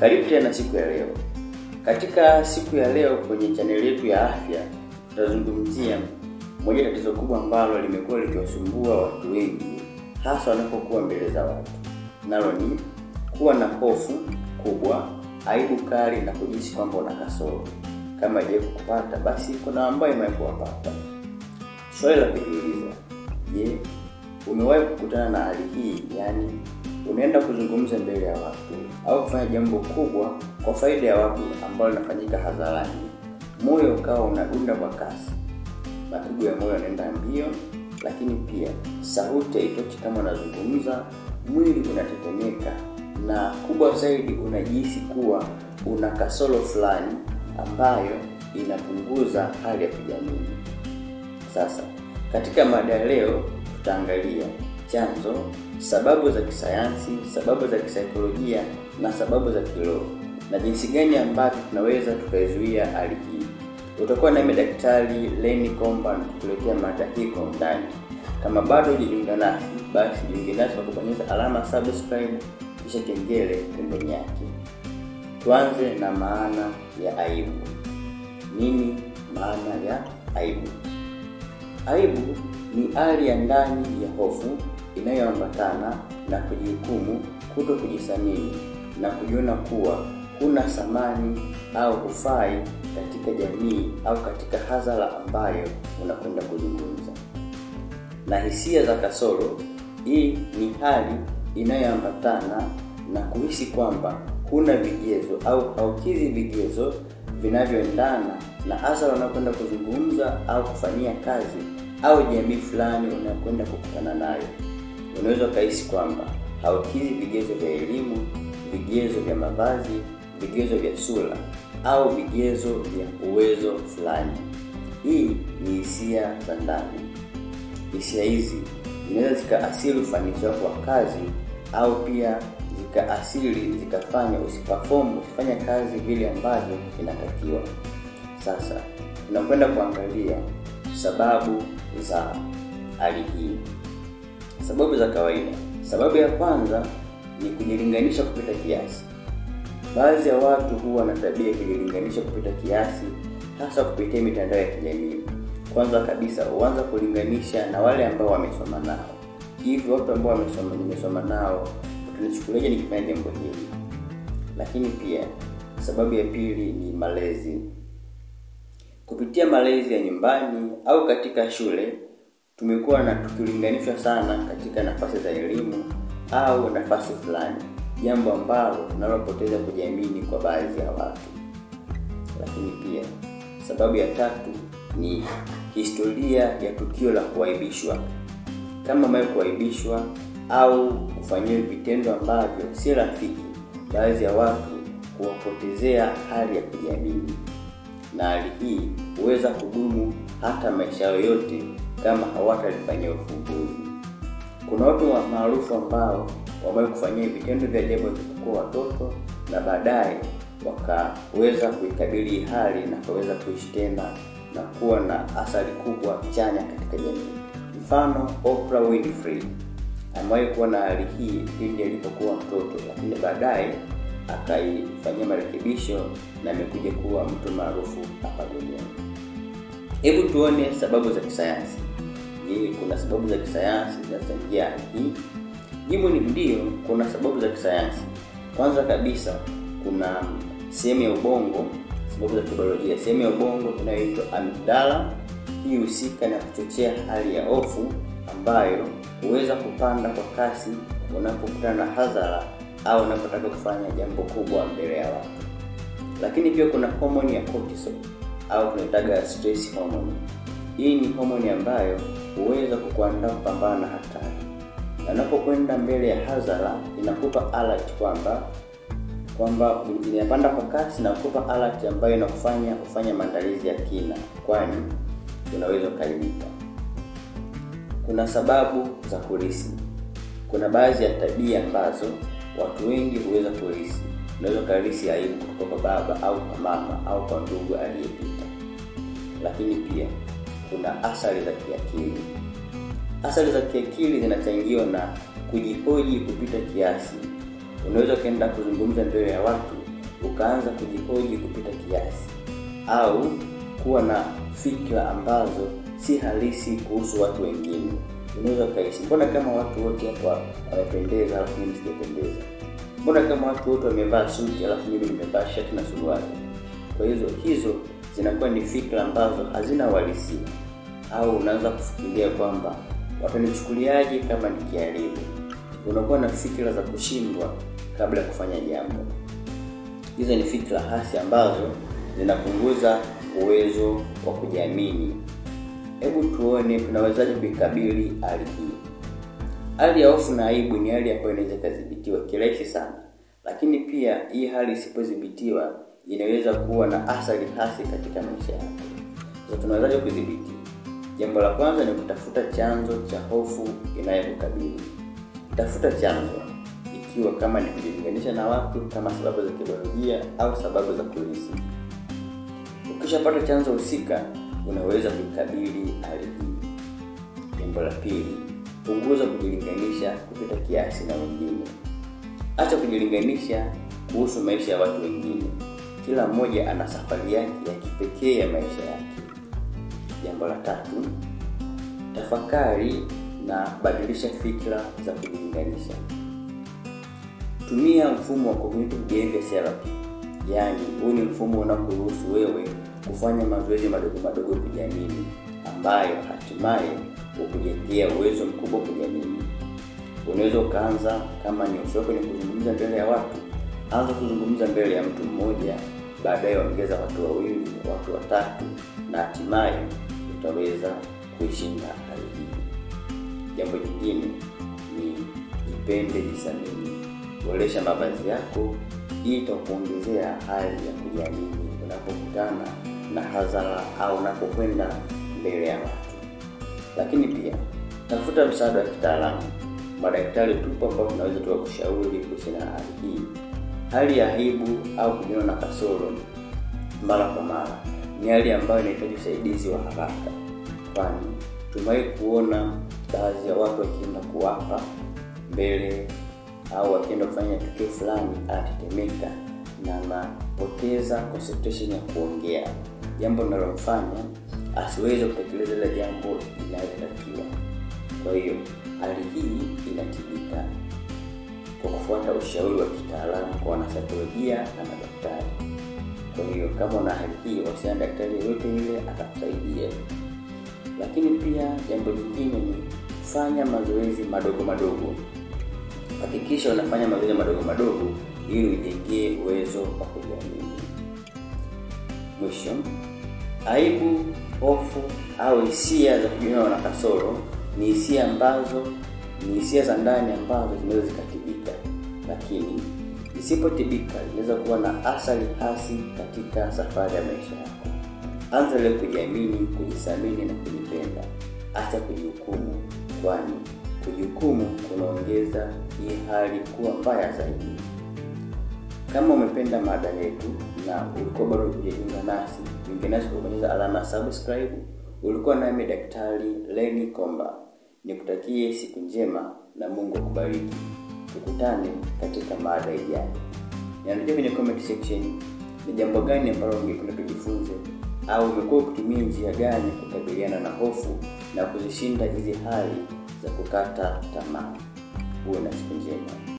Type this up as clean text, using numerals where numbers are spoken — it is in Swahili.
Karibu tena siku ya leo. Katika siku ya leo kwenye channel yetu ya afya, tutazungumzia moja tatizo kubwa ambalo limekuwa likiwasumbua watu wengi, hasa wanapokuwa mbele za watu. Nalo ni kuwa na hofu kubwa, aibu kali na kujihisi kwamba una kasoro. Kama je kukupata, basi kuna ambaye imekuwapata. Swali la kujiuliza, je, umewahi kukutana na hali hii? Yani unaenda kuzungumza mbele ya watu au kufanya jambo kubwa kwa faida ya watu ambalo linafanyika hadharani, moyo ukawa unadunda kwa kasi, mapigo ya moyo yanaenda mbio, lakini pia sauti haitoki kama unazungumza, mwili unatetemeka, na kubwa zaidi unajihisi kuwa una kasoro fulani ambayo inapunguza hali ya kujiamini. Sasa katika mada leo tutaangalia chanzo, sababu za kisayansi, sababu za kisaikolojia na sababu za kiroho, na jinsi gani ambavyo tunaweza tukaizuia hali hii. Utakuwa na Daktari Lenny Komba kukuletea mada hii kwa undani. Kama bado hujajiunga nasi, basi jiunge nasi kwa kubonyeza alama subscribe kisha kengele pembeni yake. Tuanze na maana ya aibu. Nini maana ya aibu? Aibu ni hali ya ndani ya hofu inayoambatana na kujihukumu, kuto kujisamini na kujiona kuwa huna thamani au hufai katika jamii au katika hadhara ambayo unakwenda kuzungumza. Na hisia za kasoro, hii ni hali inayoambatana na kuhisi kwamba huna vigezo au haukizi vigezo vinavyoendana na hadhara unayokwenda kuzungumza au kufanyia kazi au jamii fulani unayokwenda kukutana nayo. Unaweza kuhisi kwamba haukizi vigezo vya elimu, vigezo vya mavazi, vigezo vya sura au vigezo vya uwezo fulani. Hii ni hisia za ndani. Hisia hizi zinaweza zikaathiri ufanisi wako wa kazi au pia zikafanya usifanye kazi vile ambavyo inatakiwa. Sasa tunakwenda kuangalia sababu za hali hii. Sababu za kawaida. Sababu ya kwanza ni kujilinganisha kupita kiasi. Baadhi ya watu huwa na tabia ya kujilinganisha kupita kiasi, hasa kupitia mitandao ya kijamii. Kwanza kabisa huanza kulinganisha na wale ambao wamesoma nao. Hivi watu ambao nimesoma nao, utanichukuliaje nikifanya jambo hili? Lakini pia sababu ya pili ni malezi. Kupitia malezi ya nyumbani au katika shule, tumekuwa na tukilinganishwa sana katika nafasi za elimu au nafasi fulani, jambo ambalo linalopoteza kujiamini kwa baadhi ya watu. Lakini pia sababu ya tatu ni historia ya tukio la kuaibishwa. Kama umewahi kuaibishwa au kufanyiwa vitendo ambavyo si rafiki, baadhi ya watu huwapotezea hali ya kujiamini, na hali hii huweza kudumu hata maisha yote kama hawatalifanyia ufumbuzi. Kuna watu maarufu ambao wamewahi kufanyia vitendo vya ajabu kwa watoto na baadaye wakaweza kuikabili hali na kuweza kuishi tena na kuwa na athari kubwa chanya katika jamii. Mfano, Oprah Winfrey amewahi kuwa na hali hii pindi alipokuwa mtoto, lakini baadaye akaifanyia marekebisho na amekuja kuwa mtu maarufu hapa duniani. Hebu tuone sababu za kisayansi. Je, kuna sababu za kisayansi zinazochangia hii? Jibu ni ndio, kuna sababu za kisayansi. Kwanza kabisa kuna sehemu ya ubongo, sababu za kibiolojia. Sehemu ya ubongo inayoitwa amygdala, hii husika na kuchochea hali ya hofu ambayo huweza kupanda kwa kasi unapokutana na hadhara au unapotaka kufanya jambo kubwa mbele ya watu. Lakini pia kuna homoni ya cortisol au tunaitaga stress hormone. Hii ni homoni ambayo huweza kukuandaa kupambana na hatari. Na unapokwenda mbele ya hadhara inakupa alert kwamba inapanda kwa kasi na kukupa alert ambayo inakufanya ufanye maandalizi ya kina, kwani unaweza kuaibika. Kuna sababu za kurithi. Kuna baadhi ya tabia ambazo watu wengi huweza kurithi. Unaweza kurithi aibu kutoka kwa baba au kwa mama au kwa ndugu aliyepita. Lakini pia kuna athari za kiakili. Athari za kiakili zinachangiwa na kujihoji kupita kiasi. Unaweza kaenda kuzungumza mbele ya watu ukaanza kujihoji kupita kiasi au kuwa na fikra ambazo si halisi kuhusu watu wengine. Unaweza kuhisi, mbona kama watu wote hapa wamependeza alafu mimi sijapendeza? Mbona kama watu wote wamevaa suti alafu mimi nimevaa shati na suruali? Kwa hizo zinakuwa ni fikra ambazo hazina uhalisia, au unaanza kufikiria kwamba watanichukuliaje kama nikiharibu. Unakuwa na fikra za kushindwa kabla ya kufanya jambo. Hizo ni fikra hasi ambazo zinapunguza uwezo wa kujiamini. Hebu tuone tunawezaje kuikabili hali hii. Hali ya hofu na aibu ni hali ambayo inaweza kudhibitiwa kirahisi sana. Lakini pia hii hali isipodhibitiwa inaweza kuwa na athari hasi katika maisha yako. Sasa tunawezaje kudhibiti? Jambo la kwanza ni kutafuta chanzo cha hofu inayokukabili. Tafuta chanzo, ikiwa kama ni kujilinganisha na watu, kama sababu za kibiolojia au sababu za kulisi. Ukishapata chanzo husika, unaweza kuikabili hali hii. Jambo la pili, punguza kujilinganisha kupita kiasi na wengine. Acha kujilinganisha kuhusu maisha ya watu wengine. Kila mmoja ana safari yake ya kipekee ya maisha yake. Jambo la tatu, tafakari na badilisha fikra za kujilinganisha. Tumia mfumo wa cognitive behavior therapy. Yaani, huu ni mfumo unaokuruhusu wewe kufanya mazoezi madogo kujiamini, ambayo hatimaye hukujengea uwezo mkubwa kujiamini. Unaweza ukaanza, kama ni hofu yako ni kuzungumza mbele ya watu, anza kuzungumza mbele ya mtu mmoja, baadaye ongeza watu wawili, watu watatu, na hatimaye utaweza kuishinda hali hii. Jambo jingine ni jipende, jisamini. Boresha mavazi yako, hii itakuongezea hali ya kujiamini unapokutana na hadhara au unapokwenda mbele ya watu. Lakini pia tafuta msaada wa kitaalamu. Madaktari tupo ambao tunaweza tukakushauri kuhusiana na hali hii. Hali ya aibu au kujiona na kasoro mara kwa mara ni hali ambayo inahitaji usaidizi wa haraka, kwani tumewahi kuona baadhi ya watu wakienda kuapa mbele au wakienda kufanya tukio fulani anatetemeka na anapoteza concentration ya kuongea, jambo linalomfanya asiweze kutekeleza ile jambo linalotakiwa. Kwa hiyo hali hii inatibika kwa kufuata ushauri wa kitaalamu kwa wanasaikolojia na madaktari. Kwa hiyo kama una hali hii, wasiliana na daktari yote ile atakusaidia. Lakini pia jambo lingine ni fanya mazoezi madogo. Hakikisha unafanya mazoezi madogo ili ujengee uwezo wa kujiamini. Mwisho, aibu, hofu au hisia za kujiona na kasoro ni hisia za ndani ambazo zinaweza zikatibika, lakini isipotibika inaweza kuwa na athari hasi katika safari ya maisha yako. Anza leo kujiamini, kujisamini na kujipenda. Acha kujihukumu, kwani kujihukumu kunaongeza hii hali kuwa mbaya zaidi. Kama umependa mada yetu na ulikuwa bado hujajiunga nasi, ungenasi kubonyeza alama ya subscribe. Ulikuwa nami Daktari Lenny Komba. Nikutakie siku njema na Mungu akubariki. Tukutane katika mada ijayo. Niandike kwenye comment section ni jambo gani ambalo ungependa tujifunze, au umekuwa ukitumia njia gani kukabiliana na hofu na kuzishinda hizi hali za kukata tamaa. Uwe na siku njema.